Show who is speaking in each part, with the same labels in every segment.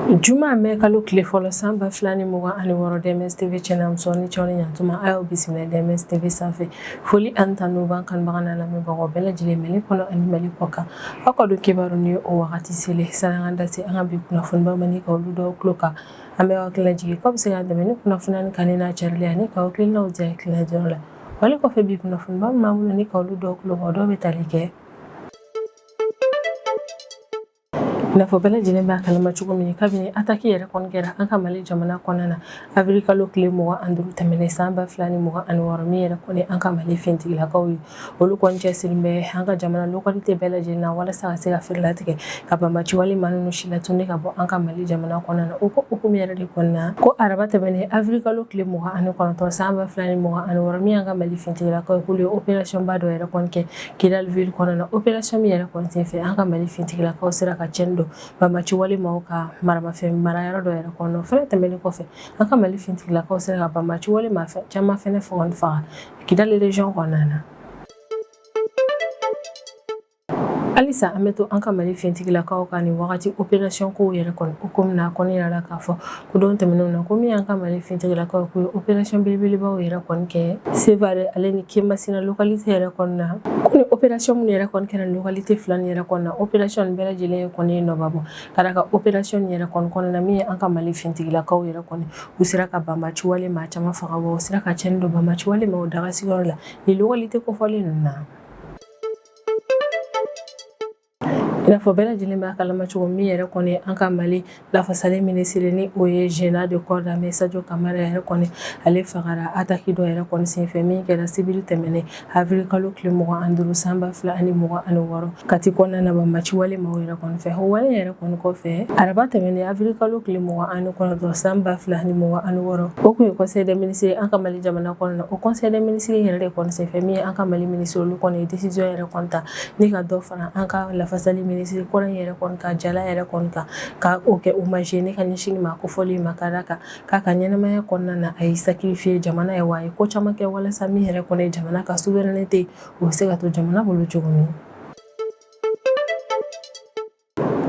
Speaker 1: Juma me kalo kile fɔlɔ san 2026 DMS TV channel musonin cɛw ni ɲatuma a y'aw bisimila DMS TV sanfɛ foli ani tanu b'an kanbaga n'a lamɛnbagaw bɛɛ lajɛlen Mali kɔnɔ ani Mali kɔkan aw ka don kibaru ni o wagati sele san'an ka da se an ka bi kunnafonibaw ma ni ka olu dɔw tulo kan an bɛ aw hakilila jigin k'aw bɛ se ka dɛmɛ ni kunnafoniya ni kanni n'a carili ani ka aw hakilinaw di hakililajɔyɔrɔ la wale kɔfɛ bi kunnafonibaw min b'an bolo ni ka olu dɔw tulo kan dɔw bɛ tali kɛ Nafɔ bɛɛ lajɛlen b'a kalama cogo min kabini attaque yɛrɛ kɔni kɛra an ka Mali jamana kɔnɔna na avril kalo tile 25 tɛmɛnen san 2026 min yɛrɛ kɔni an ka Mali fintigilakaw ye olu kɔni cɛsirilen bɛ an ka jamana localité bɛɛ lajɛlen na walasa ka se ka fɛrɛlatigɛ ka banbaci wale maa ninnu si latunu ka bɔ an ka Mali jamana kɔnɔna na o ko hukumu yɛrɛ de kɔnɔna na ko araba tɛmɛnen avril kalo tile 29 san 2026 min an ka Mali fintigilakaw ye k'olu ye opération ba dɔ yɛrɛ kɔni kɛ Kidal ville kɔnɔna na opération min yɛrɛ kɔni senfɛ an ka Mali fintigilakaw sera ka cɛnni don banbaci wale maaw ka maramafɛn marayɔrɔ dɔ yɛrɛ kɔnɔ fɛnɛ tɛmɛnen kɔfɛ an ka Mali fintigilakaw sera ka banbaci wale maa caman fɛnɛ faga Kidal région kɔnɔna na Alisa an bɛ to an ka Mali fintigilakaw ka nin wagati opération ko yɛrɛ kɔni hukumu na kɔni yira la k'a fɔ ko don tɛmɛnenw na ko min an ka Mali fintigilakaw ko ye opération belebelebaw yɛrɛ kɔni kɛ Sevare ale ni Kemasina localité yɛrɛ kɔni na ko ni opération min yɛrɛ kɔni kɛra localité fila nin yɛrɛ kɔni na opération nin bɛɛ lajɛlen ye kɔni ye nɔbabɔ ka d'a kan opération nin yɛrɛ kɔni kɔnɔna na min ye an ka Mali fintigilakaw yɛrɛ kɔni u sera ka banbaci wale maa caman faga wa u sera ka cɛnni don banbaci wale maaw dagasigiyɔrɔ la ni localité kofɔlen ninnu na Nafɔ bɛɛ lajɛlen b'a kalama cogo min yɛrɛ kɔni an ka Mali lafasali ministre ni o ye général de corps d'armée Sadio Kamara yɛrɛ kɔni ale fagara attaque dɔ yɛrɛ kɔni senfɛ min kɛra civil tɛmɛnen avril kalo tile 25 san 2026 kati kɔnɔna na banbaci wale maaw yɛrɛ kɔni fɛ o wale yɛrɛ kɔni kɔfɛ araba tɛmɛnen avril kalo tile 29 san 2026 o kun ye conseil des ministres an ka Mali jamana kɔnɔ na o conseil des ministres yɛrɛ de kɔni senfɛ min ye an ka Mali ministre olu kɔni ye décision yɛrɛ kɔni ta ni ka dɔ fara an ka lafasali ministre kɔrɔ yɛrɛ kɔni ka jala yɛrɛ kɔni ka o kɛ hommage ne ka ɲɛsin ma kofɔli ma ka d'a kan k'a ka ɲɛnamaya kɔnɔna na a ye sacrifier jamana ye wa a ye ko caman kɛ walasa min yɛrɛ kɔni ye jamana ka souveraineté o bɛ se ka to jamana bolo cogo min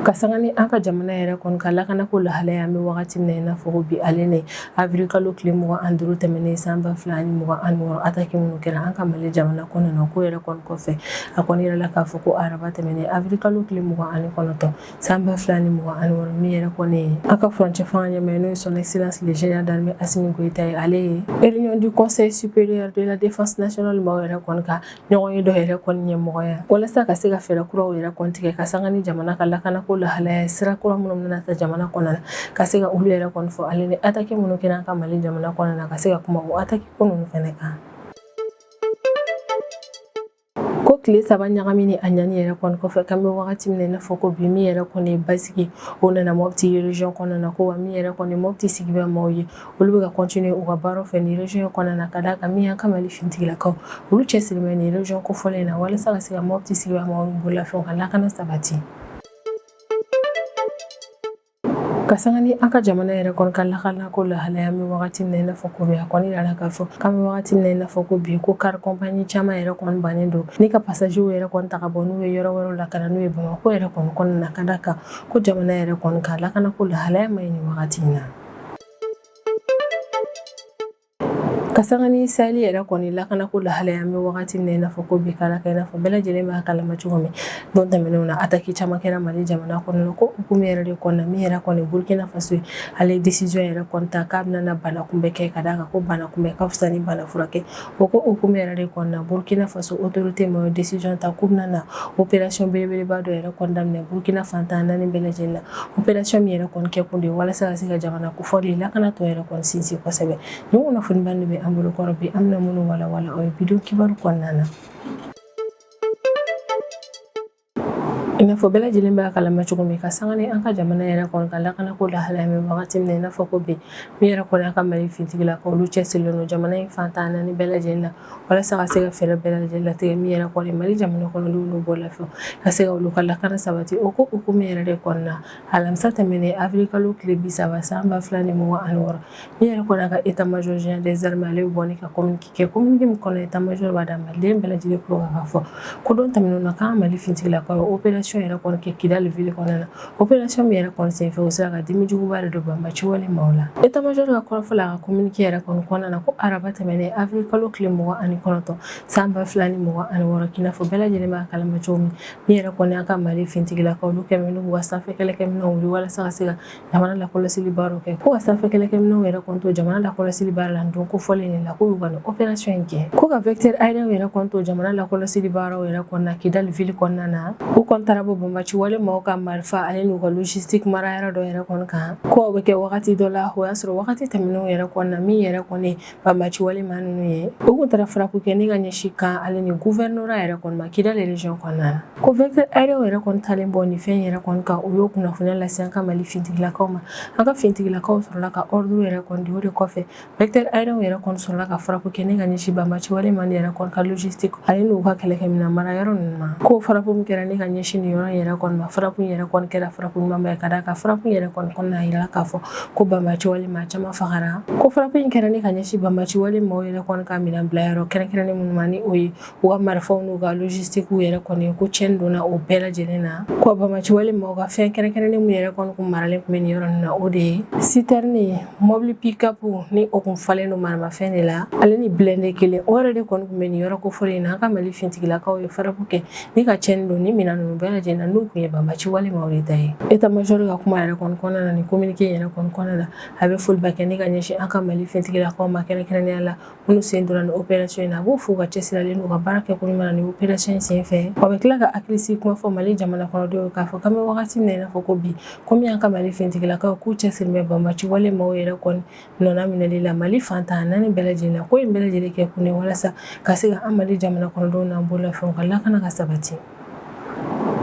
Speaker 1: ka sanga ni an ka jamana yɛrɛ kɔni ka lakana ko lahalaya an bɛ wagati min na i n'a fɔ ko bi ale ne avril kalo tile 25 tɛmɛnen san 2026 attaque minnu kɛra an ka Mali jamana kɔnɔna na ko yɛrɛ kɔni kɔfɛ a kɔni yɛrɛ la k'a fɔ ko araba tɛmɛnen avril kalo tile 29 san 2026 min yɛrɛ kɔni an ka furancɛ fanga ɲɛmaa n'o ye son excellence le général d'armée Assimi Goïta ye ale ye réunion du conseil supérieur de la défense nationale maaw yɛrɛ kɔni ka ɲɔgɔn ye dɔ yɛrɛ kɔni ɲɛmɔgɔya walasa ka se ka fɛɛrɛ kuraw yɛrɛ kɔni tigɛ ka sanga ni jamana ka lakana ko lahalaya sira kura minnu bɛna ta jamana kɔnɔna na ka se ka olu yɛrɛ kɔni fɔ ale ni attaque minnu kɛra an ka Mali jamana kɔnɔna na ka se ka kuma o attaque ko ninnu fɛnɛ kan ko tile 3 ɲagami ni a ɲani yɛrɛ kɔni kɔfɛ kan bɛ wagati min na i n'a fɔ ko bi min yɛrɛ kɔni ye basigi o nana Mopti région kɔnɔna na ko wa min yɛrɛ kɔni Mopti sigibɛ maaw ye olu bɛ ka continuer u ka baaraw fɛ ni région kɔnɔna na ka d'a kan min an ka Mali fintigilakaw olu cɛsirilen bɛ ni région kofɔlen na walasa ka se ka Mopti sigibɛ maaw bololafɛnw ka lakana sabati ka sanga ni an ka jamana yɛrɛ kɔni ka lakana ko lahalaya min wagati min na i n'a fɔ ko bi a kɔni yira la k'a fɔ k'an bɛ wagati min na i n'a fɔ ko bi ko car compagnie caman yɛrɛ kɔni bannen don ni ka passagers yɛrɛ kɔni ta ka bɔ n'u ye yɔrɔ wɛrɛw la ka na n'u ye Bamakɔ yɛrɛ kɔni kɔnɔna na ka d'a kan ko jamana yɛrɛ kɔni ka lakana ko lahalaya ma ɲi ni wagati in na ka sanga ni Saheli yɛrɛ kɔni lakana ko lahalaya an bɛ wagati min na i n'a fɔ ko bi ka d'a kan i n'a fɔ bɛɛ lajɛlen b'a kalama cogo min don tɛmɛnenw na attaque caman kɛra Mali jamana kɔnɔna na ko hukumu yɛrɛ de kɔnɔna min yɛrɛ kɔni Burkina Faso ye ale ye décision yɛrɛ kɔni ta k'a bɛna bana kunbɛn kɛ ka d'a kan ko bana kunbɛn ka fisa ni bana furakɛ o ko hukumu yɛrɛ de kɔnɔna Burkina Faso autorité ma ye décision ta k'u bɛna na opération belebeleba dɔ yɛrɛ kɔni daminɛ Burkina fantan naani bɛɛ lajɛlen na opération min yɛrɛ kɔni kɛ kun de walasa ka se ka jamana kofɔli lakana tɔ yɛrɛ kɔni sinsin kosɛbɛ nin kunnafoniba de bɛ an bolo kɔrɔ bi an bɛna minnu walawala o ye bidon kibaru kɔnɔna na I n'a fɔ bɛɛ lajɛlen b'a kalama cogo min ka sanga ni an ka jamana yɛrɛ kɔni ka lakana ko lahalaya min wagati min na i n'a fɔ ko bi min yɛrɛ kɔni an ka Mali fintigilakaw olu cɛsirilen don jamana in fantan naani bɛɛ lajɛlen na walasa ka se ka fɛɛrɛ bɛɛ lajɛlen latigɛ min yɛrɛ kɔni Mali jamana kɔnɔ n'olu bololafɛnw ka se ka olu ka lakana sabati o ko hukumu yɛrɛ de kɔnɔna na alamisa tɛmɛnen avril kalo tile 30 san 2026 min yɛrɛ kɔni an ka état major général des armées ale bɛ bɔ ni ka communiqué kɛ communiqué min kɔnɔ état major b'a da maliden bɛɛ lajɛlen tulo kan k'a fɔ ko don tɛmɛnenw na k'an ka Mali fintigilakaw opération opération yɛrɛ kɔni kɛ Kidali ville kɔnɔna na opération min yɛrɛ kɔni senfɛ o sera ka dimi juguba de don banbaci walemanw la état-major ka kɔrɔfɔ la a ka communiqué yɛrɛ kɔni kɔnɔna na ko araba tɛmɛnen avril kalo tile 29 san 2026 k'i n'a fɔ bɛɛ lajɛlen b'a kalama cogo min yɛrɛ kɔni an ka Mali fintigilakaw olu kɛmɛ n'u ka sanfɛ kɛlɛkɛminɛnw wuli walasa ka se ka jamana lakɔlɔsili baaraw kɛ ko ka sanfɛ kɛlɛkɛminɛnw yɛrɛ kɔni to jamana lakɔlɔsili baara la don ko fɔlen de la ko y'u ka nin opération in kɛ ko ka vecteur aérien yɛrɛ kɔni to jamana lakɔlɔsili baaraw yɛrɛ kɔnɔna na Kidali ville kɔnɔna na u kɔni taara bɔ banbaci walemaw ka marifa ale n'u ka logistique mara yɔrɔ dɔ yɛrɛ kɔni kan ko o bɛ kɛ wagati dɔ la o y'a sɔrɔ wagati tɛmɛnenw yɛrɛ kɔnɔna na min yɛrɛ kɔni banbaci walema ninnu ye u kun taara faraku kɛ ni ka ɲɛsin kan ale ni gouvernorat yɛrɛ kɔni ma Kidali région kɔnɔna na ko vecteur aérien yɛrɛ kɔni talen bɔ nin fɛn yɛrɛ kɔni kan u y'o kunnafoniya lase an ka Mali fintigilakaw ma an ka fintigilakaw sɔrɔla ka ordre yɛrɛ kɔni di o de kɔfɛ vecteur aérien yɛrɛ kɔni sɔrɔla ka faraku kɛ ni ka ɲɛsin banbaci walema yɛrɛ kɔni ka logistique ale n'u ka kɛlɛkɛminɛn mara yɔrɔ ninnu ma ko faraku min kɛra ni ka ɲɛsin nin yɔrɔ yɛrɛ kɔni ma faraku yɛrɛ kɔni kɛra faraku ɲumanba ye ka d'a kan faraku yɛrɛ kɔni kɔnɔna yira k'a fɔ ko banbaci walema caman fagara ko faraku in kɛra ni ka ɲɛsin banbaci walemaw yɛrɛ kɔni ka minɛn bila yɔrɔ kɛrɛnkɛrɛnnen minnu ma ni o ye u ka marifaw n'u ka logistique yɛrɛ kɔni ye ko tiɲɛni donna o bɛɛ lajɛlen na ko banbaci walemaw ka fɛn kɛrɛnkɛrɛnnen min yɛrɛ kɔni kun maralen kun bɛ nin yɔrɔ ninnu na o de ye citerne mobile pick-up ni o kun falen don maramafɛn de la ale ni blindé kelen o yɛrɛ de kɔni kun bɛ nin yɔrɔ kofɔlen in na an ka Mali fintigilakaw ye faraku kɛ ni ka tiɲɛni don ni minɛn ninnu bɛɛ lajɛlen na n'u kun ye banbaci walemaw de ta ye état-major ka kuma yɛrɛ kɔni kɔnɔna na ni communiqué yɛrɛ kɔni kɔnɔna na a bɛ foliba kɛ ni ka ɲɛsin an ka Mali fintigilakaw ma kɛrɛnkɛrɛnnenya la minnu sen donna nin opération in na a b'u fo ka cɛsiralen n'u ka baara kɛ ko ɲuman na nin opération in senfɛ wa a bɛ tila ka hakilisi kuma fɔ Mali jamana kɔnɔdenw k'a fɔ k'an bɛ wagati min na i n'a fɔ ko bi komi an ka Mali fintigilakaw k'u cɛsirilen bɛ banbaci walemaw yɛrɛ kɔni nɔna minɛli la Mali fantan naani bɛɛ lajɛlen na ko in bɛɛ lajɛlen kɛ kun ye walasa ka se ka an Mali jamana kɔnɔdenw n'an bololafɛnw ka lakana ka sabati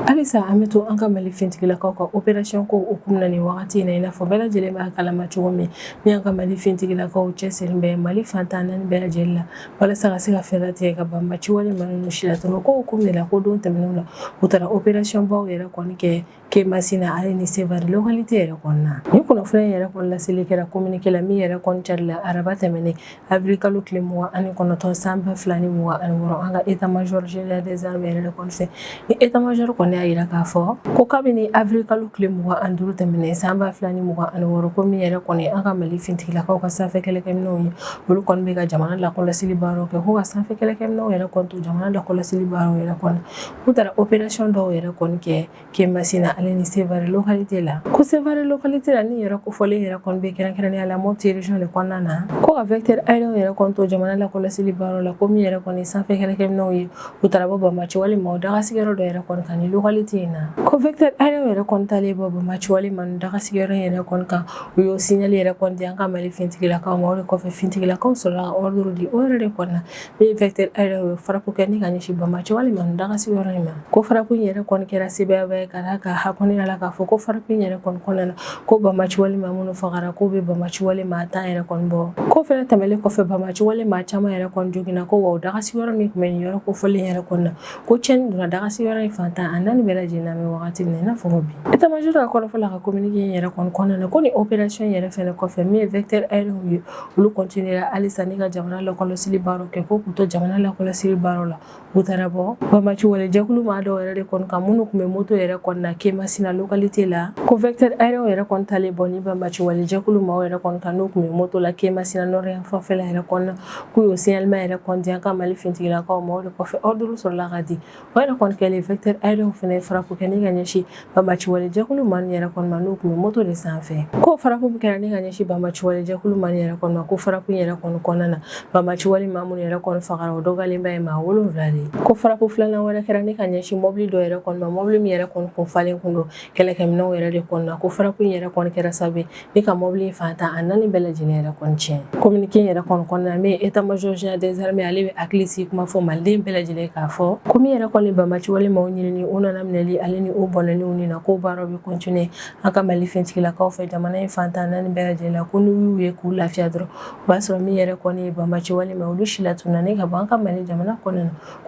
Speaker 1: halisa an bɛ to an ka Mali fintigilakaw ka opération ko hukumu na nin wagati in na i n'a fɔ bɛɛ lajɛlen b'a kalama cogo min an ka Mali fintigilakaw cɛsirilen bɛ Mali fantan naani bɛɛ lajɛlen la walasa ka se ka fɛɛrɛ tigɛ ka banbaci walema ninnu si latɔrɔ ko hukumu de la ko don tɛmɛnenw la u taara opération baw yɛrɛ kɔni kɛ Kemasina ale ni Sevare localité yɛrɛ kɔnɔna na ni kunnafoni yɛrɛ kɔni laseli kɛra communiqué la min yɛrɛ kɔni carila araba tɛmɛnen avril kalo tile 29 san 2026 an ka état-major général des armées yɛrɛ kɔni fɛ ni état-major kɔni y'a yira k'a fɔ ko kabini avril kalo tile 25 tɛmɛnen san 2026 ko min yɛrɛ kɔni an ka Mali fintigilakaw ka sanfɛ kɛlɛkɛminɛnw ye olu kɔni bɛ ka jamana lakɔlɔsili baaraw kɛ ko ka sanfɛ kɛlɛkɛminɛnw yɛrɛ kɔni to jamana lakɔlɔsili baaraw yɛrɛ kɔnɔ u taara opération dɔw yɛrɛ kɔni kɛ Kemasina ale ni Sevare localité la ko Sevare localité la ni yɛrɛ kofɔlen yɛrɛ kɔni bɛ kɛrɛnkɛrɛnnenya la Mopti région de kɔnɔna na ko ka vecteur aérien yɛrɛ kɔni to jamana lakɔlɔsili baaraw la ko min yɛrɛ kɔni sanfɛ kɛlɛkɛminɛnw ye u taara bɔ banbaci walemaw dagasigiyɔrɔ dɔ yɛrɛ kɔni kan ni localité in na ko vecteur aérien yɛrɛ kɔni talen bɔ banbaci walema ni dagasigiyɔrɔ yɛrɛ kɔni kan u y'o signali yɛrɛ kɔni di an ka Mali fintigilakaw ma o de kɔfɛ fintigilakaw sɔrɔla ka ordre di o yɛrɛ de kɔni na min ye vecteur aérien ye faraku kɛ ni ka ɲɛsin banbaci walema ni dagasigiyɔrɔ in ma ko faraku in yɛrɛ kɔni kɛra sebaya ye ka d'a kan hakɔnina la k'a fɔ ko faraku in yɛrɛ kɔni kɔnɔna na ko banbaci walema minnu fagara k'u bɛ banbaci walema tan yɛrɛ kɔni bɔ ko fɛnɛ tɛmɛlen kɔfɛ banbaci walema caman yɛrɛ kɔni joginna ko wa o dagasigiyɔrɔ min tun bɛ nin yɔrɔ kofɔlen yɛrɛ kɔni na ko tiɲɛni donna dagasigiyɔrɔ in fantan a naani bɛɛ lajɛlen na bɛ wagati min na i n'a fɔ ko bi état-major ka kɔrɔfɔ la ka communiqué in yɛrɛ kɔni kɔnɔna na ko ni opération yɛrɛ fɛnɛ kɔfɛ min ye vecteur aérien ye olu continuera halisa ni ka jamana lakɔlɔsili baaraw kɛ ko k'u to jamana lakɔlɔsili baaraw la u taara bɔ banbaci walejɛkulu maa dɔw yɛrɛ de kɔni kan minnu tun bɛ moto yɛrɛ kɔni na Kemasina localité la ko vecteur aérien yɛrɛ kɔni talen bɔ ni banbaci walejɛkulu maaw yɛrɛ kɔni kan n'u tun bɛ moto la Kemasina nord yan fanfɛla yɛrɛ kɔni na k'u y'o signalement yɛrɛ kɔni di an ka Mali fintigilakaw ma o de kɔfɛ ordre sɔrɔla ka di o yɛrɛ kɔni kɛlen vecteur aérien fɛnɛ faraku kɛ ni ka ɲɛsin banbaci walejɛkulu maa nin yɛrɛ kɔni ma n'u tun bɛ moto de sanfɛ k'o faraku min kɛra ni ka ɲɛsin banbaci walejɛkulu maa nin yɛrɛ kɔni ma ko faraku in yɛrɛ kɔni kɔnɔna na banbaci walema minnu yɛrɛ kɔni fagara o dɔgɔyalenba ye maa 7 de ko faraku filanan wɛrɛ kɛra ni ka ɲɛsin mobili dɔ yɛrɛ kɔni ma mobili min yɛrɛ kɔni kun falen kun don kɛlɛkɛminɛnw yɛrɛ de kɔni na ko faraku in yɛrɛ kɔni kɛra sababu ye ni ka mobili fantan a naani bɛɛ lajɛlen yɛrɛ kɔni tiɲɛ communiqué yɛrɛ kɔni kɔnɔna na min ye état-major général des armées ale bɛ hakili sigi kuma fɔ maliden bɛɛ lajɛlen k'a fɔ ko min yɛrɛ kɔni banbaci walemaw ɲinini u nana minɛli ale ni o bɔnɛliw ni na ko baaraw bɛ continuer an ka Mali fintigilakaw fɛ jamana in fantan naani bɛɛ lajɛlen la ko n'u y'u ye k'u lafiya dɔrɔn o b'a sɔrɔ min yɛrɛ kɔni ye banbaci walema olu si latunna ka bɔ an ka Mali jamana kɔnɔna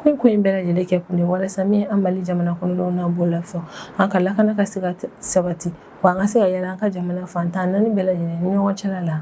Speaker 1: na ko in bɛɛ lajɛlen kɛ kun ye walasa min an Mali jamana kɔnɔdenw n'an bololafɛnw an ka lakana ka se ka sabati wa an ka se ka yɛlɛ an ka jamana fantan naani bɛɛ lajɛlen ni ɲɔgɔn cɛla la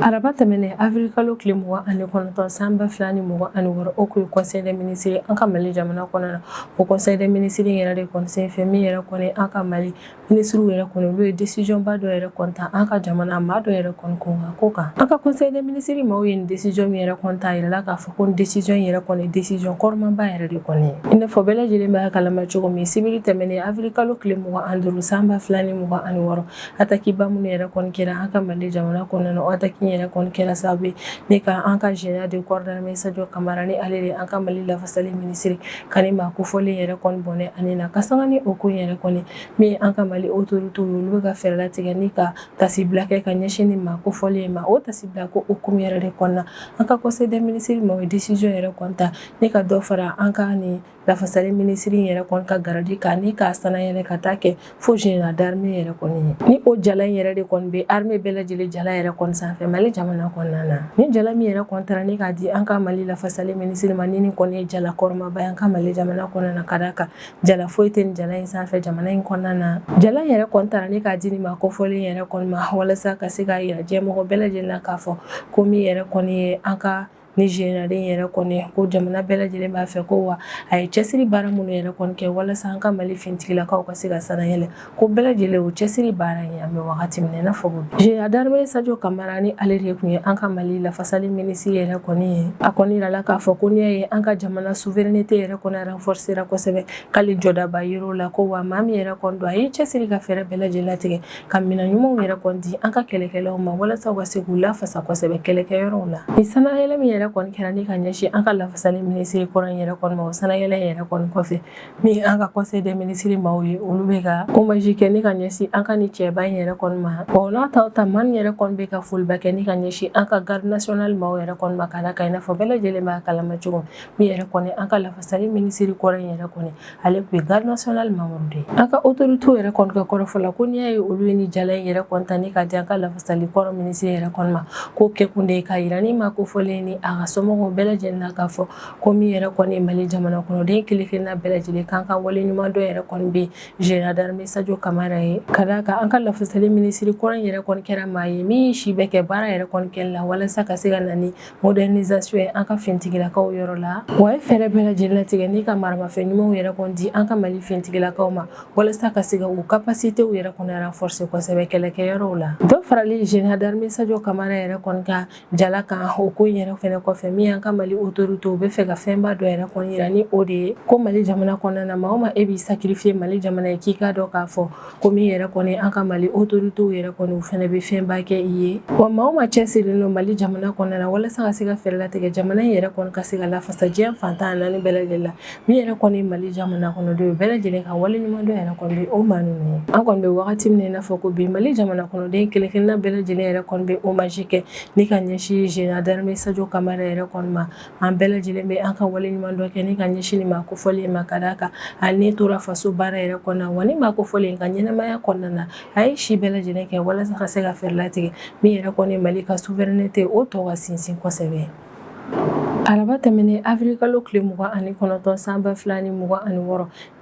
Speaker 1: araba tɛmɛnen avril kalo tile 29 san 2026 o kun ye conseil des ministres an ka Mali jamana kɔnɔ na. O conseil des ministres yɛrɛ de kɔni senfɛ min yɛrɛ kɔni an ka Mali ministres yɛrɛ kɔni olu ye décision ba dɔ yɛrɛ kɔni ta an ka jamana maa dɔ yɛrɛ kɔni kun ka ko kan. An ka conseil des ministres maaw ye nin décision min yɛrɛ kɔni ta yirala k'a fɔ ko nin décision yɛrɛ kɔni décision kɔrɔmanba yɛrɛ de kɔni ye. I n'a fɔ bɛɛ lajɛlen b'a kalama cogo min sibiri tɛmɛnen avril kalo tile 25 san 2026 attaque ba minnu yɛrɛ kɔni kɛra an ka Mali jamana kɔnɔ na. O attaque yɛrɛ kɔni kɛra sababu ye ne ka an ka général de corps d'armée Sadio Kamara ni ale de an ka Mali lafasali ministre kani maa kofɔlen yɛrɛ kɔni bɔnɛ ani na ka sanga ni o ko yɛrɛ kɔni min an ka Mali autorité olu bɛ ka fɛɛrɛ latigɛ ni ka tasibila kɛ ka ɲɛsin ni maa kofɔlen ma. O tasibila ko hukumu yɛrɛ de kɔnɔna an ka conseil des ministres ma o ye décision yɛrɛ kɔni ta ni ka dɔ fara an ka ni lafasali ministre yɛrɛ kɔni ka garadi kan ni k'a sanayɛlɛ ka taa kɛ fo général d'armée yɛrɛ kɔni ye. Ni o jala yɛrɛ de kɔni bɛ armée bɛɛ lajɛlen jala yɛrɛ kɔni sanfɛ Mali jamana kɔnɔna na. Ni jala min yɛrɛ kɔni taara ni k'a di an ka Mali lafasali ministre ma ni kɔni ye jala kɔrɔmaba ye an ka Mali jamana kɔnɔna na ka d'a kan jala foyi tɛ nin jala in sanfɛ jamana in kɔnɔna na. Jala yɛrɛ kɔni taara ni k'a di ni maa kofɔlen yɛrɛ kɔni ma walasa ka se k'a yira diɲɛmɔgɔ bɛɛ lajɛlen na k'a fɔ ko min yɛrɛ kɔni ye an ka ni généralen yɛrɛ kɔni ko jamana bɛɛ lajɛlen b'a fɛ ko wa a ye cɛsiri baara minnu yɛrɛ kɔni kɛ walasa an ka Mali finitigilakaw ka se ka sanayɛlɛ ko bɛɛ lajɛlen o cɛsiri baara in an bɛ wagati min na i n'a fɔ général d'armée Sadio Kamara ni ale de kun ye an ka Mali lafasali ministre yɛrɛ kɔni ye. A kɔni yirala k'a fɔ ko n'i y'a ye an ka jamana souveraineté yɛrɛ kɔni renforcera kosɛbɛ k'ale jɔdaba yir'o la ko wa maa min yɛrɛ kɔni don a ye cɛsiri ka fɛɛrɛ bɛɛ lajɛlen latigɛ ka minɛn ɲumanw yɛrɛ kɔni di an ka kɛlɛkɛlaw ma walasa u ka se k'u lafasa kosɛbɛ kɛlɛkɛyɔrɔw la. Ni sanayɛlɛ min yɛrɛ kɔni kɛra ni ka ɲɛsin an ka lafasali ministre kɔrɔ yɛrɛ kɔni ma o sanayɛlɛ yɛrɛ kɔni kɔfɛ min an ka conseil des ministres maaw ye olu bɛ ka hommage kɛ ni ka ɲɛsin an ka ni cɛba in yɛrɛ kɔni ma. Wa n'a ta maa min yɛrɛ kɔni bɛ ka foliba kɛ ni ka ɲɛsin an ka garde nationale maaw yɛrɛ kɔni ma ka da kan i n'a fɔ bɛɛ lajɛlen b'a kalama cogo min yɛrɛ kɔni an ka lafasali ministre kɔrɔ yɛrɛ kɔni ale tun ye garde nationale membre de ye. An ka autorité yɛrɛ kɔni ka kɔrɔfɔ la ko n'i y'a ye olu ye ni jala in yɛrɛ kɔni ta ni ka di an ka lafasali kɔrɔ ministre yɛrɛ kɔni ma ko kɛkun de ye ka yira ni maa kofɔlen ni a ka somɔgɔw bɛɛ lajɛlen na k'a fɔ ko min yɛrɛ kɔni ye Mali jamana kɔnɔden kelen-kelenna bɛɛ lajɛlen kan ka wale ɲuman dɔ yɛrɛ kɔni bɛ général d'armée Sadio Kamara ye ka d'a kan an ka lafasali ministre kɔrɔ yɛrɛ kɔni kɛra maa ye min si bɛ kɛ baara yɛrɛ kɔni kɛli la walasa ka se ka na ni modernisation ye an ka finitigilakaw yɔrɔ la wa a ye fɛɛrɛ bɛɛ lajɛlen latigɛ ni ka maramafɛn ɲumanw yɛrɛ kɔni di an ka Mali finitigilakaw ma walasa ka se ka u capacité yɛrɛ kɔni renforcer kosɛbɛ kɛlɛkɛyɔrɔw la. Dɔ farali général d'armée Sadio Kamara yɛrɛ kɔni ka jala kan o ko yɛrɛ fɛnɛ kɔfɛ min an ka Mali autorité u bɛ fɛ ka fɛnba dɔ yɛrɛ kɔni yira ni o de ye ko Mali jamana kɔnɔna na maa o maa e b'i sacrifier Mali jamana ye k'i k'a dɔn k'a fɔ ko min yɛrɛ kɔni an ka Mali autorité yɛrɛ kɔni u fɛnɛ bɛ fɛnba kɛ i ye wa maa o maa cɛsirilen don Mali jamana kɔnɔna na walasa ka se ka fɛɛrɛ latigɛ jamana in yɛrɛ kɔni ka se ka lafasa diɲɛ fantan naani bɛɛ lajɛlen la min yɛrɛ kɔni ye Mali jamana kɔnɔdenw bɛɛ lajɛlen ka wale ɲuman dɔ yɛrɛ kɔni bɛ o maa ninnu ye. An kɔni bɛ wagati min na i n'a fɔ ko bi Mali jamana kɔnɔden kelen-kelenna bɛɛ lajɛlen yɛrɛ kɔni bɛ hommage kɛ ni ka ɲɛsin général d'armée Sadio Kamara yɛrɛ kɔni ma an bɛɛ lajɛlen bɛ an ka wale ɲuman dɔ kɛ ni ka ɲɛsin ni maa kofɔlen ma ka d'a kan ale tora faso baara yɛrɛ kɔnɔna wa ni maa kofɔlen ka ɲɛnamaya kɔnɔna na a ye si bɛɛ lajɛlen kɛ walasa ka se ka fɛɛrɛ latigɛ min yɛrɛ kɔni Mali ka souveraineté o tɔ ka sinsin kosɛbɛ. Araba tɛmɛnen avril kalo tile 29 san 2026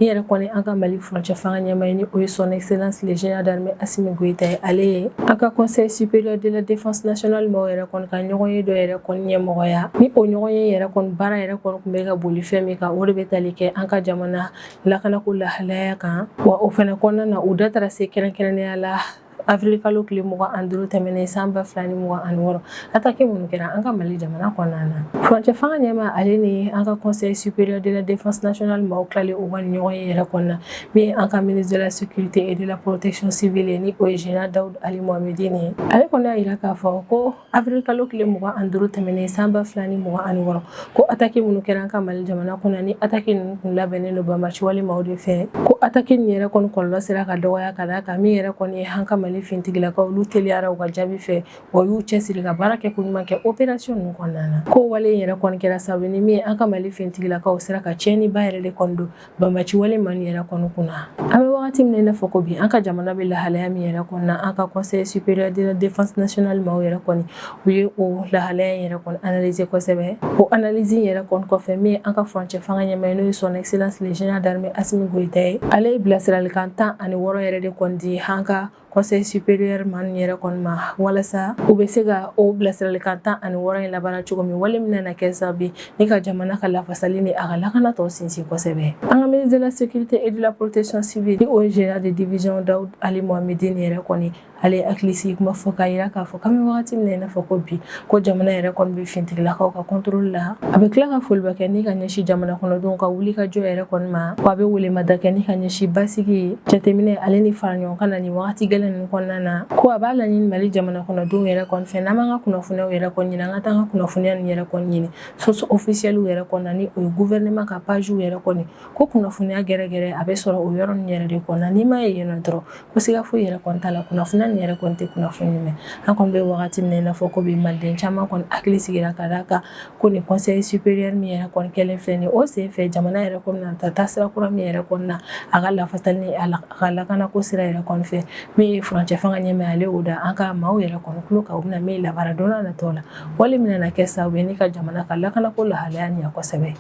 Speaker 1: ni yɛrɛ kɔni an ka Mali furancɛ fanga ɲɛmaa ye ni o ye son excellence le général d'armée Assimi Goïta ye ale ye an ka conseil supérieur de la défense nationale maaw yɛrɛ kɔni ka ɲɔgɔnye dɔ yɛrɛ kɔni ɲɛmɔgɔya ni o ɲɔgɔnye yɛrɛ kɔni baara yɛrɛ kɔni tun bɛ ka boli fɛn min kan o de bɛ tali kɛ an ka jamana lakanako lahalaya kan wa o fɛnɛ kɔnɔna na u da taara se kɛrɛnkɛrɛnnenya la avril kalo tile 25 tɛmɛnen san 2026 attaque minnu kɛra an ka Mali jamana kɔnɔna na. Furancɛ fanga ɲɛmaa ale ni an ka conseil supérieur de la défense nationale maaw tilalen u ka ɲɔgɔnye yɛrɛ kɔnɔna min an ka ministre de la sécurité et de la protection civile ye ni o ye général Daoud Ali Mohamedine ye. Ale kɔni y'a yira k'a fɔ ko avril kalo tile 25 tɛmɛnen san 2026 ko attaque minnu kɛra an ka Mali jamana kɔnɔ ni attaque ninnu kun labɛnnen don banbaaci wale maaw de fɛ ko attaque nin yɛrɛ kɔni kɔlɔlɔ sera ka dɔgɔya ka d'a kan min yɛrɛ kɔni ye an ka Mali finitigilakaw olu teliyara u ka jaabi fɛ wa y'u cɛsiri ka baara kɛ ko ɲuman kɛ opération ninnu kɔnɔna na ko wale yɛrɛ kɔni kɛra sababu ni min an ka Mali finitigilakaw sera ka tiɲɛniba yɛrɛ de kɔni don banbaaci wale man yɛrɛ kɔni kunna. An bɛ wagati min na i n'a fɔ ko bi an ka jamana bɛ lahalaya min yɛrɛ kɔnɔna an ka conseil supérieur de la défense nationale maaw yɛrɛ kɔni u ye o lahalaya yɛrɛ kɔni analyser kosɛbɛ o analyse yɛrɛ kɔni kɔfɛ min an ka furancɛ fanga ɲɛmaa ye n'o ye son excellence le général d'armée Assimi Goïta ye ale ye bilasiralikan 16 yɛrɛ de kɔni di an ka conseil conseil supérieur man yɛrɛ kɔni ma walasa u bɛ se ka o bilasiralikan 16 in labaara cogo min wale min na kɛ sababu ni ka jamana ka lafasali ni a ka lakana tɔ sinsin kosɛbɛ. An ka ministre de la sécurité et de la protection civile ni o ye général de division Daoud Ali Mohamedine yɛrɛ kɔni ale ye hakili sigi kuma fɔ k'a yira k'a fɔ k'an bɛ wagati min na i n'a fɔ ko bi ko jamana yɛrɛ kɔni bɛ fintigilakaw ka contrôle la a bɛ tila ka foliba kɛ ni ka ɲɛsin jamana kɔnɔdenw ka wuli ka jɔ yɛrɛ kɔni ma wa a bɛ welemada kɛ ni ka ɲɛsin basigi jateminɛ ale ni fara ɲɔgɔn kan na ni wagati gɛlɛn ninnu kɔnɔna na ko a b'a laɲini Mali jamana kɔnɔdenw yɛrɛ kɔni fɛ n'an b'an ka kunnafoniyaw yɛrɛ kɔni ɲini an ka taa an ka kunnafoniya nin yɛrɛ kɔni ɲini source officielle yɛrɛ kɔni na ni o ye gouvernement ka page yɛrɛ kɔni ko kunnafoniya gɛrɛgɛrɛ a bɛ sɔrɔ o yɔrɔ nin yɛrɛ de kɔnɔ n'i ma ye yen nɔ dɔrɔn ko siga foyi yɛrɛ kɔni t'a la kunnafoniya nin yɛrɛ kɔni tɛ kunnafoni mɛn an kɔni bɛ wagati min na i n'a fɔ ko bi maliden caman kɔni hakili sigira ka d'a kan ko ni conseil supérieur min yɛrɛ kɔni kɛlen filɛ nin o sen fɛ jamana yɛrɛ kɔni na taa sira kura min yɛrɛ kɔni na a ka lafasali ni a ka lakanako sira yɛrɛ kɔni fɛ min ye furancɛ fanga ɲɛmɛ ale y'o da an ka maaw yɛrɛ kɔni tulo kan u bɛna min labaara don n'a nataw la wale min na kɛ sababu ye ni ka jamana ka lakanako lahalaya ɲɛ kosɛbɛ.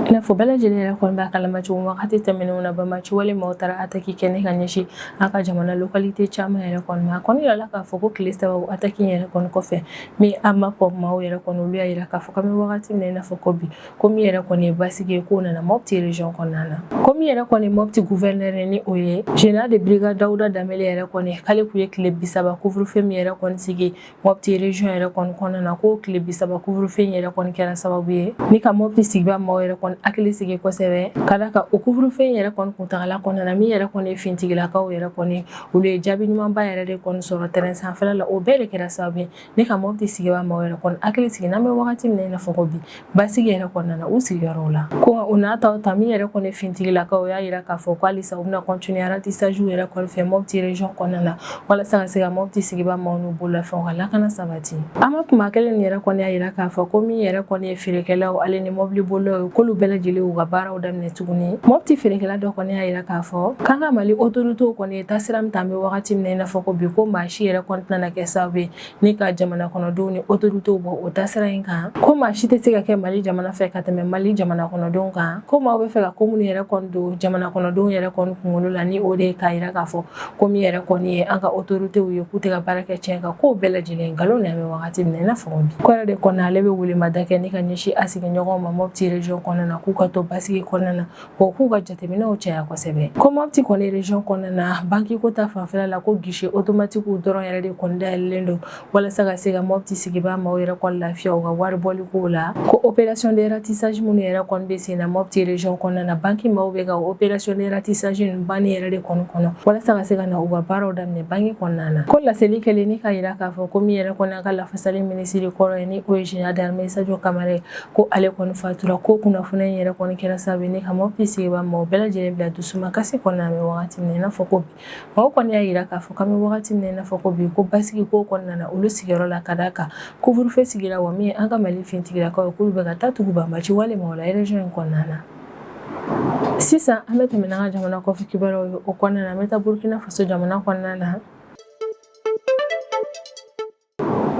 Speaker 1: I n'a fɔ bɛɛ lajɛlen yɛrɛ kɔni b'a kalama cogo min wagati tɛmɛnenw na Bamaci wale maaw taara attaque kɛ ni ka ɲɛsin an ka jamana localité caman yɛrɛ kɔni ma a kɔni yirala k'a fɔ ko tile saba attaque yɛrɛ kɔni kɔfɛ min an ma fɔ maaw yɛrɛ kɔni olu y'a yira k'a fɔ k'an bɛ wagati min na i n'a fɔ ko bi ko min yɛrɛ kɔni ye basigi ye k'o nana Mopti région kɔnɔna na ko min yɛrɛ kɔni Mopti gouverneur ni o ye général de brigade Dawuda Damele yɛrɛ kɔni k'ale kun ye tile 30 couvre-feu min yɛrɛ kɔni sigi Mopti région yɛrɛ kɔni kɔnɔna na ko tile 30 couvre-feu yɛrɛ kɔni kɛra sababu ye ni ka Mopti sigibaa maaw yɛrɛ kɔni hakili sigi kosɛbɛ ka d'a kan o couvre-feu yɛrɛ kɔni kuntagala kɔnɔna na min yɛrɛ kɔni ye fintigilakaw yɛrɛ kɔni olu ye jaabi ɲumanba yɛrɛ de kɔni sɔrɔ terrain sanfɛla la o bɛɛ de kɛra sababu ye ni ka Mopti sigibaa maaw yɛrɛ kɔni hakili sigi n'an bɛ wagati min na i n'a fɔ ko bi basigi yɛrɛ kɔnɔna na u sigiyɔrɔw la ko o n'a ta min yɛrɛ kɔni fintigilakaw y'a yira k'a fɔ ko halisa u bɛna continuer ratissage yɛrɛ kɔni fɛ Mopti région kɔnɔna na walasa ka se ka Mopti sigibaa maaw n'u bololafɛnw ka lakana sabati an ma kuma kelen nin yɛrɛ kɔni y'a yira k'a fɔ ko min yɛrɛ kɔni ye feerekɛlaw ale ni mobili bolilaw ye k'olu bɛɛ lajɛlen u ka baaraw daminɛ tuguni Mopti feerekɛla dɔ kɔni y'a yira k'a fɔ k'an ka Mali autorités kɔni ye taasira min ta an bɛ wagati min na i n'a fɔ ko bi ko maa si yɛrɛ kɔni tɛna kɛ sababu ye ni ka jamana kɔnɔdenw ni autorités bɔ o taasira in kan ko maa si tɛ se ka kɛ Mali jamana fɛ ka tɛmɛ Mali jamana kɔnɔdenw kan ko maaw bɛ fɛ ka ko minnu yɛrɛ kɔni don jamana kɔnɔdenw yɛrɛ kɔni kunkolo la ni o de ye k'a yira k'a fɔ ko min yɛrɛ kɔni ye an ka autorités ye k'u tɛ ka baara kɛ tiɲɛ kan k'o bɛɛ lajɛlen nkalon de an bɛ wagati min na i n'a fɔ bi ko yɛrɛ de kɔni ale bɛ welemada kɛ ni ka ɲɛsin a sigiɲɔgɔnw ma Mopti région kɔnɔna na k'u ka to basigi kɔnɔna na wa k'u ka jateminɛw caya kosɛbɛ ko Mopti kɔni région kɔnɔna na banque ko ta fanfɛla la ko guichet automatique dɔrɔn yɛrɛ de kɔni dayɛlɛlen don walasa ka se ka Mopti sigibaa maaw yɛrɛ kɔni lafiya u ka wari bɔli kow la ko opération de ratissage minnu yɛrɛ kɔni bɛ sen na Mopti région kɔnɔna na banque maaw bɛ ka opération de ratissage ninnu banni yɛrɛ de kɔni kɔnɔ walasa ka se ka na u ka baaraw daminɛ banque kɔnɔna na ko laseli kɛlen ni ka yira k'a fɔ ko min yɛrɛ kɔni an ka lafasali ministre kɔrɔ ye ni o ye général d'armée Sadio Kamara ko ale kɔni fatura ko kunnafoniya in yɛrɛ kɔni kɛra sababu ye ni ka Mopti sigibaa maaw bɛɛ lajɛlen bila dusuma kasi kɔnɔna na wagati min na i n'a fɔ ko bi maaw kɔni y'a yira k'a fɔ k'an bɛ wagati min na i n'a fɔ ko bi ko basigi ko kɔnɔna na olu sigiyɔrɔ la ka d'a kan couvre-feu sigira wa min ye an ka Mali fintigilakaw ye k'olu bɛ ka taa tugu Bamaci wale maaw la région in kɔnɔna na sisan an bɛ tɛmɛ n'an ka jamana kɔfɛ kibaruyaw ye o kɔnɔna na an bɛ taa Burkina Faso jamana kɔnɔna na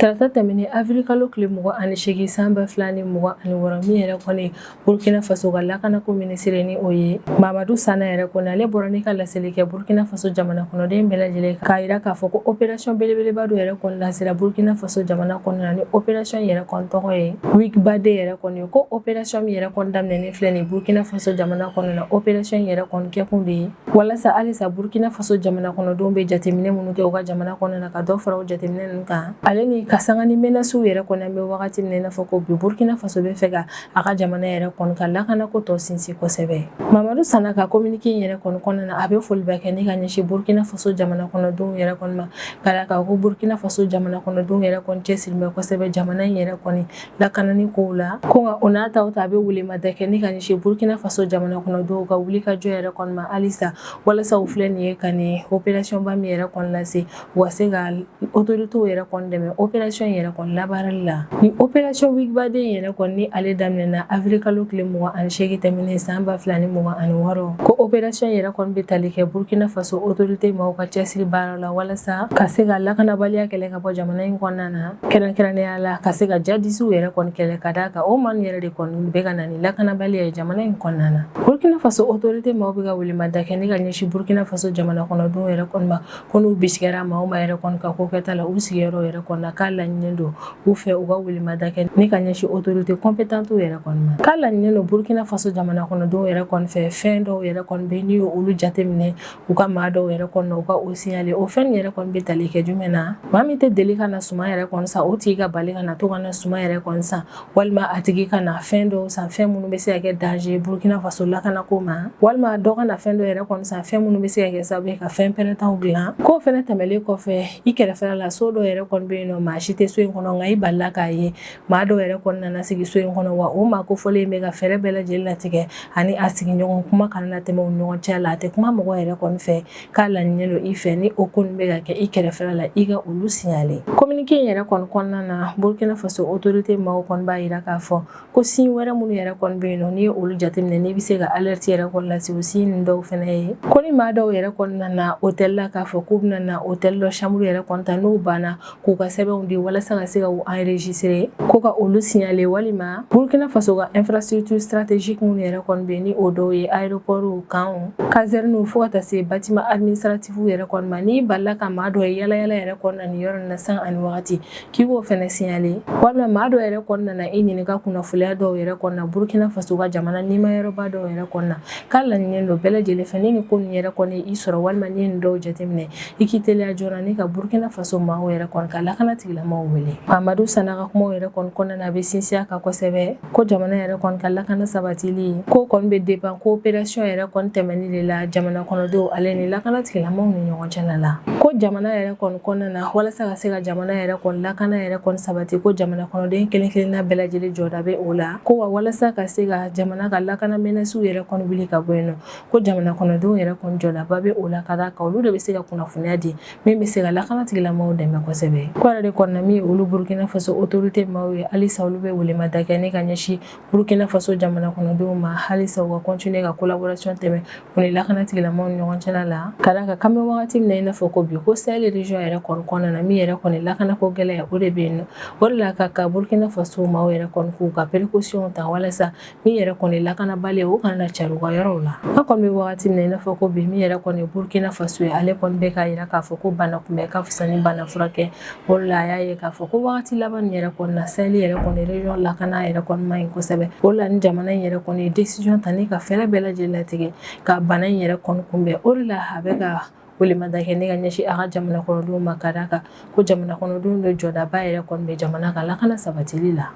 Speaker 1: Tarata tɛmɛnen avril kalo tile 28 san 2026 min yɛrɛ kɔni Burkina Faso ka lakanako ministre ni o ye Mamadou Sana yɛrɛ kɔni ale bɔra ni ka laseli kɛ Burkina Faso jamana kɔnɔden bɛɛ lajɛlen k'a yira k'a fɔ ko opération belebeleba dɔ yɛrɛ kɔni lasera Burkina Faso jamana kɔnɔna na ni opération yɛrɛ kɔni tɔgɔ ye Wigbade yɛrɛ kɔni ko opération min yɛrɛ kɔni daminɛnen filɛ nin Burkina Faso jamana kɔnɔna na opération yɛrɛ kɔni kɛkun de ye walasa halisa Burkina Faso jamana kɔnɔdenw bɛ jateminɛ minnu kɛ u ka jamana kɔnɔna na ka dɔ fara o jateminɛ ninnu kan ale ni ka sanga ni menasiw yɛrɛ kɔni an bɛ wagati min na i n'a fɔ ko bi Burkina Faso bɛ fɛ ka a ka jamana yɛrɛ kɔni ka lakanako tɔ sinsin kosɛbɛ Mamadou Sana ka communiqué yɛrɛ kɔni kɔnɔna na a bɛ foliba kɛ ni ka ɲɛsin Burkina Faso jamana kɔnɔdenw yɛrɛ kɔni ma ka d'a kan ko Burkina Faso jamana kɔnɔdenw yɛrɛ kɔni cɛsirilen bɛ kosɛbɛ jamana in yɛrɛ kɔni lakanani kow la ko nka o n'a ta a bɛ welemada kɛ ni ka ɲɛsin Burkina Faso jamana kɔnɔdenw ka wuli ka jɔ yɛrɛ kɔni ma halisa walasa u filɛ nin ye ka nin opération ba min yɛrɛ kɔni lase u ka se ka autorités yɛrɛ kɔni dɛmɛ opération yɛrɛ kɔni labaarali la ni opération wigbaden yɛrɛ kɔni ni ale daminɛna avril kalo tile 28 tɛmɛnen san 2026 ko opération yɛrɛ kɔni bɛ tali kɛ Burkina Faso autorité maaw ka cɛsiri baara la walasa ka se ka lakanabaliya kɛlɛ ka bɔ jamana in kɔnɔna na kɛrɛnkɛrɛnnenya la ka se ka jadisiw yɛrɛ kɔni kɛlɛ ka d'a kan o man yɛrɛ de kɔni bɛ ka na ni lakanabaliya ye jamana in kɔnɔna na Burkina Faso autorité maaw bɛ ka welemada kɛ ni ka ɲɛsin Burkina Faso jamana kɔnɔdenw yɛrɛ kɔni ma ko n'u bisigɛra maaw ma yɛrɛ kɔni ka ko kɛta la u sigiyɔrɔ yɛrɛ kɔni na k'a laɲininen don u fɛ u ka welemada kɛ ni ka ɲɛsin autorité compétentes yɛrɛ kɔni ma k'a laɲininen don Burkina Faso jamana kɔnɔdenw yɛrɛ kɔni fɛ fɛn dɔw yɛrɛ kɔni bɛ n'i y'olu jateminɛ u ka maa dɔw yɛrɛ kɔni na u ka o signalé o fɛn yɛrɛ kɔni bɛ tali kɛ jumɛn na maa min tɛ deli ka na suma yɛrɛ kɔni san o tigi ka bali ka na to ka na suma yɛrɛ kɔni san walima a tigi ka na fɛn dɔw san fɛn minnu bɛ se ka kɛ danger Burkina Faso lakanako ma walima dɔ ka na fɛn dɔ yɛrɛ kɔni san fɛn minnu bɛ se ka kɛ sababu ye ka fɛn pɛrɛntanw dilan k'o fɛnɛ tɛmɛlen kɔfɛ i kɛrɛfɛla la so dɔ yɛrɛ kɔni bɛ yen nɔ maa si tɛ so in kɔnɔ nka i balila k'a ye maa dɔw yɛrɛ kɔni nana sigi so in kɔnɔ wa o maa kofɔlen bɛ ka fɛɛrɛ bɛɛ lajɛlen latigɛ ani a sigiɲɔgɔn kuma kana na tɛmɛ u ɲɔgɔn cɛ la a tɛ kuma mɔgɔ yɛrɛ kɔni fɛ k'a laɲininen don i fɛ ni o ko nin bɛ ka kɛ i kɛrɛfɛla la i ka olu signalé communiqué in yɛrɛ kɔni kɔnɔna na Burkina Faso autorité maaw kɔni b'a yira k'a fɔ ko signe wɛrɛ minnu yɛrɛ kɔni bɛ yen nɔ n'i ye olu jateminɛ n'i bɛ se ka alerte yɛrɛ kɔni lase o signe dɔw fɛnɛ ye ko ni maa dɔw yɛrɛ kɔni nana hôtel la k'a fɔ k'u bɛna na hôtel dɔ chambre yɛrɛ kɔni ta n'u banna k'u ka sɛbɛnw di walasa ka se ka u enregistrer ko ka olu signalé walima Burkina Faso ka infrastructure stratégique minnu yɛrɛ kɔni bɛ yen ni o dɔw ye aéroport camp caserne fo ka taa se bâtiment administratif yɛrɛ kɔni ma n'i balila ka maa dɔ ye yala yala yɛrɛ kɔni na ni yɔrɔ in na san ani wagati k'i b'o fɛnɛ signalé walima maa dɔ yɛrɛ kɔni nana i ɲininka kunnafoniya dɔw yɛrɛ kɔni na Burkina Faso ka jamana nimayɔrɔba dɔw yɛrɛ kɔni na k'a laɲininen don bɛɛ lajɛlen fɛ ni ko nin yɛrɛ kɔni i sɔrɔ walima ni nin dɔw jateminɛ i k'i teliya joona ni ka Burkina Faso maaw yɛrɛ kɔni ka lakana tigilamaaw wele Mamadou Sana ka kumaw yɛrɛ kɔni kɔnɔna a bɛ sinsin a kan kosɛbɛ ko jamana yɛrɛ kɔni ka lakana sabatili ko kɔni bɛ dépend ko opération yɛrɛ kɔni tɛmɛni de la jamana kɔnɔdenw ale ni lakana tigilamaaw ni ɲɔgɔn cɛla la ko jamana yɛrɛ kɔni kɔnɔna na walasa ka se ka jamana yɛrɛ kɔni lakana yɛrɛ kɔni sabati ko jamana kɔnɔden kelen kelenna bɛɛ lajɛlen jɔda bɛ o la ko wa walasa ka se ka jamana ka lakana menaces yɛrɛ kɔni wuli ka bɔ yen nɔ ko jamana kɔnɔdenw yɛrɛ kɔni jɔdaba bɛ o la ka d'a kan olu de bɛ se ka kunnafoniya di min bɛ se ka lakana tigilamaaw dɛmɛ kosɛbɛ ko yɛrɛ de kɔnɔna min ye olu Burkina Faso autorité maaw ye halisa olu bɛ welemada kɛ ni ka ɲɛsin Burkina Faso jamana kɔnɔdenw ma halisa u ka continuer ka collaboration tɛmɛ u ni lakana tigilamaaw ni ɲɔgɔn cɛla la ka d'a kan kan bɛ wagati min na i n'a fɔ ko bi ko Sahel région yɛrɛ kɔni kɔnɔna na min yɛrɛ kɔni lakanako gɛlɛya o de bɛ yen nɔ o de la ka Burkina Faso maaw yɛrɛ kɔni k'u ka précaution ta walasa min yɛrɛ kɔni lakanabaliya o kana na cari u ka yɔrɔw la an kɔni bɛ wagati min na i n'a fɔ ko bi min yɛrɛ kɔni Burkina Faso ye ale kɔni bɛ k'a yira k'a fɔ ko bana kunbɛn ka fisa ni bana furakɛ o de la a y'a ye k'a fɔ ko wagati laban nin yɛrɛ kɔni na Sahel yɛrɛ kɔni région lakana yɛrɛ kɔni man ɲi kosɛbɛ o de la ni jamana in yɛrɛ kɔni ye décision ta ni ka fɛɛrɛ bɛɛ lajɛlen latigɛ ka bana in yɛrɛ kɔni kunbɛn o de la a bɛ ka welemada kɛ ne ka ɲɛsin a ka jamana kɔnɔdenw ma ka d'a kan ko jamana kɔnɔdenw de jɔdaba yɛrɛ kɔni bɛ jamana ka lakana sabatili la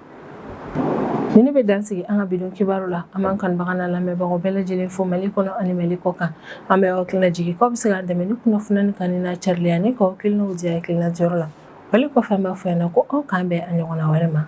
Speaker 1: ni ne bɛ dansigi an ka bidon kibaru la an b'an kanubaga n'a lamɛnbagaw bɛɛ lajɛlen fo Mali kɔnɔ ani Mali kɔ kan an bɛ aw hakilina jigin k'aw bɛ se k'an dɛmɛ ni kunnafoniya ni kan ni n'a cariliya ni k'aw hakilinaw di hakilina jɔyɔrɔ la wali kɔfɛ an b'a fɔ yan nɔ ko aw k'an bɛn a ɲɔgɔnna wɛrɛ ma